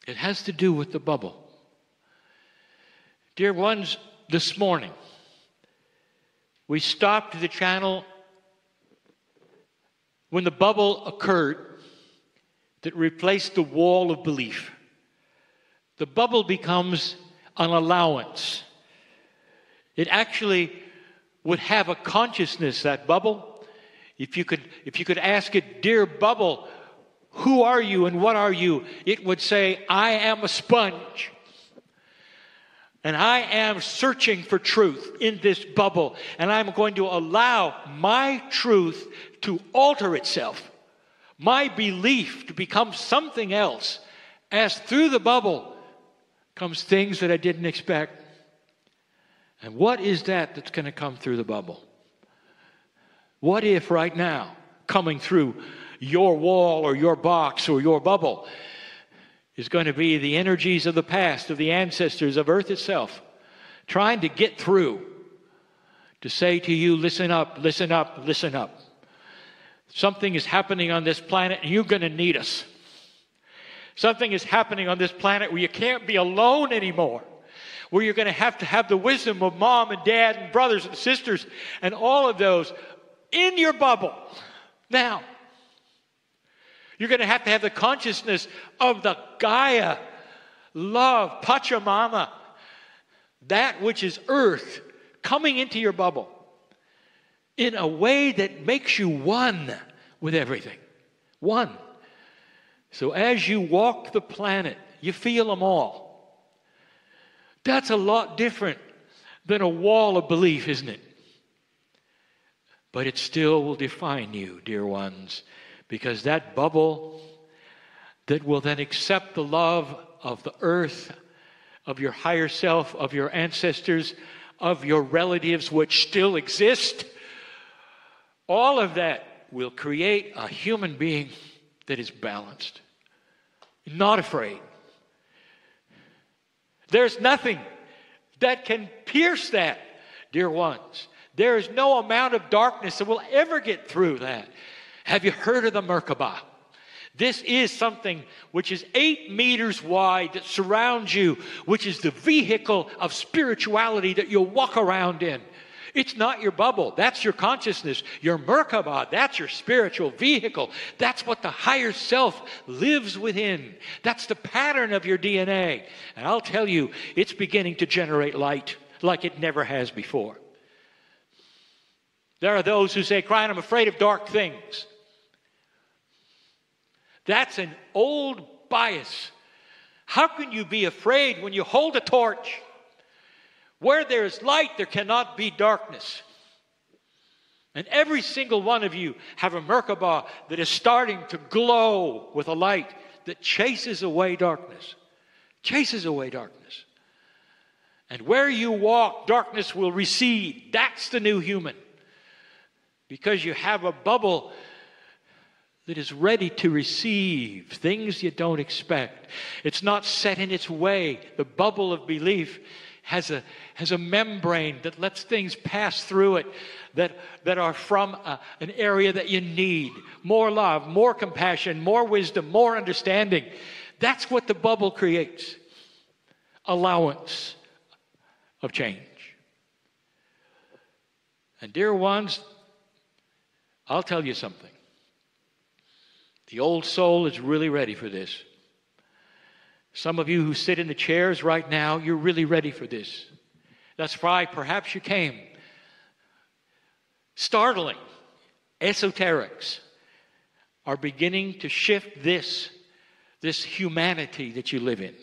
It has to do with the bubble. Dear ones, this morning, we stopped the channel when the bubble occurred that replaced the wall of belief. The bubble becomes an allowance. It actually would have a consciousness, that bubble. If you could ask it, dear bubble, who are you and what are you? It would say, I am a sponge. And I am searching for truth in this bubble. And I'm going to allow my truth to alter itself. My belief to become something else. As through the bubble comes things that I didn't expect. And what is that that's going to come through the bubble? What if right now, coming through your wall or your box or your bubble, is going to be the energies of the past, of the ancestors, of Earth itself, trying to get through, to say to you, listen up, listen up, listen up. Something is happening on this planet and you're going to need us. Something is happening on this planet where you can't be alone anymore, where you're going to have the wisdom of mom and dad and brothers and sisters and all of those in your bubble. Now, you're going to have the consciousness of the Gaia, love, Pachamama, that which is earth, coming into your bubble in a way that makes you one with everything. One. So as you walk the planet, you feel them all. That's a lot different than a wall of belief, isn't it? But it still will define you, dear ones. Because that bubble that will then accept the love of the earth, of your higher self, of your ancestors, of your relatives which still exist, all of that will create a human being that is balanced, not afraid. There's nothing that can pierce that, dear ones. There is no amount of darkness that will ever get through that. Have you heard of the Merkaba? This is something which is 8 meters wide that surrounds you, which is the vehicle of spirituality that you'll walk around in. It's not your bubble. That's your consciousness. Your Merkaba, that's your spiritual vehicle. That's what the higher self lives within. That's the pattern of your DNA. And I'll tell you, it's beginning to generate light like it never has before. There are those who say, Kryon, I'm afraid of dark things. That's an old bias. How can you be afraid when you hold a torch? Where there is light, there cannot be darkness. And every single one of you have a Merkaba that is starting to glow with a light that chases away darkness. Chases away darkness. And where you walk, darkness will recede. That's the new human. Because you have a bubble that is ready to receive things you don't expect. It's not set in its way. The bubble of belief has a membrane that lets things pass through it that are from an area that you need. More love, more compassion, more wisdom, more understanding. That's what the bubble creates. Allowance of change. And dear ones, I'll tell you something. The old soul is really ready for this. Some of you who sit in the chairs right now, you're really ready for this. That's why perhaps you came. Startling esoterics are beginning to shift this humanity that you live in.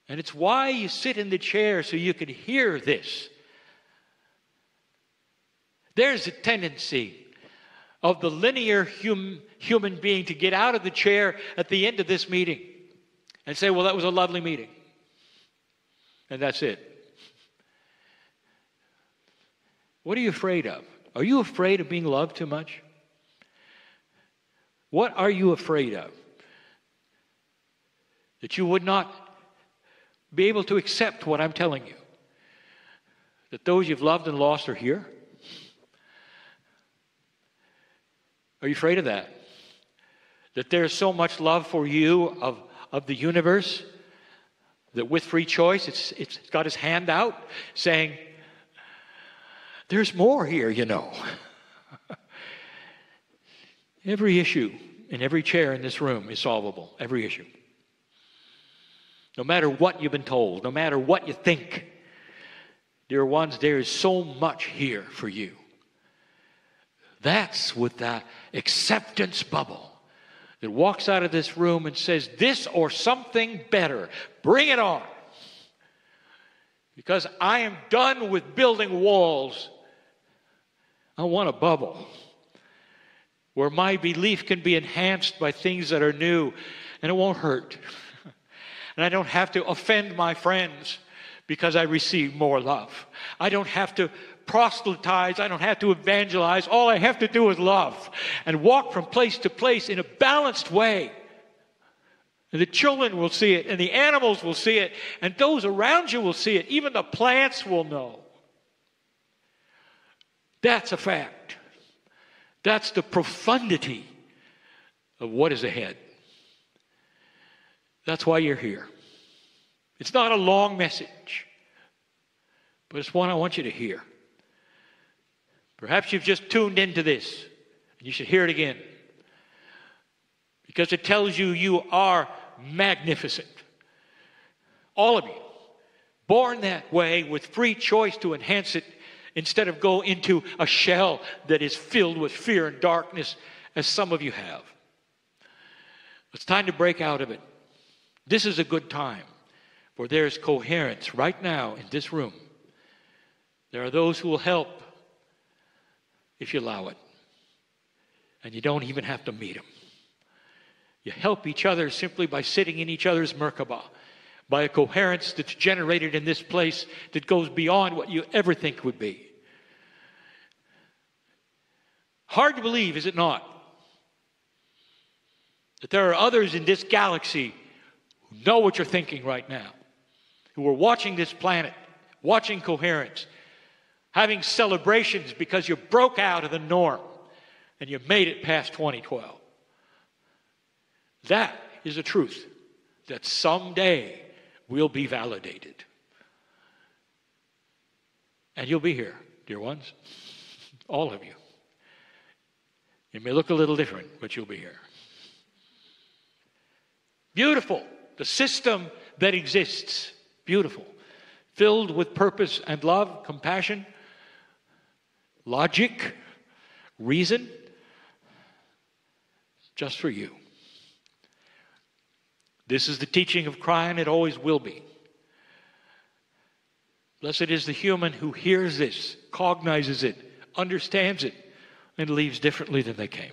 And it's why you sit in the chair, so you can hear this. There's a tendency of the linear human being to get out of the chair at the end of this meeting and say, well, that was a lovely meeting. And that's it. What are you afraid of? Are you afraid of being loved too much? What are you afraid of? That you would not be able to accept what I'm telling you? That those you've loved and lost are here? Are you afraid of that? That there's so much love for you of the universe, that with free choice, it's got his hand out saying, there's more here, you know. Every issue in every chair in this room is solvable. Every issue. No matter what you've been told, no matter what you think, dear ones, there is so much here for you. That's with that acceptance bubble that walks out of this room and says, this or something better, bring it on. Because I am done with building walls. I want a bubble where my belief can be enhanced by things that are new, and it won't hurt. And I don't have to offend my friends because I receive more love. I don't have to proselytize. I don't have to evangelize. All I have to do is love and walk from place to place in a balanced way. And the children will see it, and the animals will see it, and those around you will see it. Even the plants will know. That's a fact. That's the profundity of what is ahead. That's why you're here. It's not a long message, but it's one I want you to hear. Perhaps you've just tuned into this, and you should hear it again. Because it tells you you are magnificent. All of you. Born that way with free choice to enhance it instead of go into a shell that is filled with fear and darkness, as some of you have. It's time to break out of it. This is a good time, for there is coherence right now in this room. There are those who will help if you allow it. And you don't even have to meet them. You help each other simply by sitting in each other's Merkabah, by a coherence that's generated in this place that goes beyond what you ever think would be. Hard to believe, is it not? That there are others in this galaxy who know what you're thinking right now, who are watching this planet, watching coherence, having celebrations because you broke out of the norm and you made it past 2012. That is a truth that someday will be validated. And you'll be here, dear ones, all of you. It may look a little different, but you'll be here. Beautiful. The system that exists. Beautiful. Filled with purpose and love, compassion, logic, reason. Just for you. This is the teaching of Kryon. It always will be. Blessed is the human who hears this, cognizes it, understands it, and leaves differently than they came.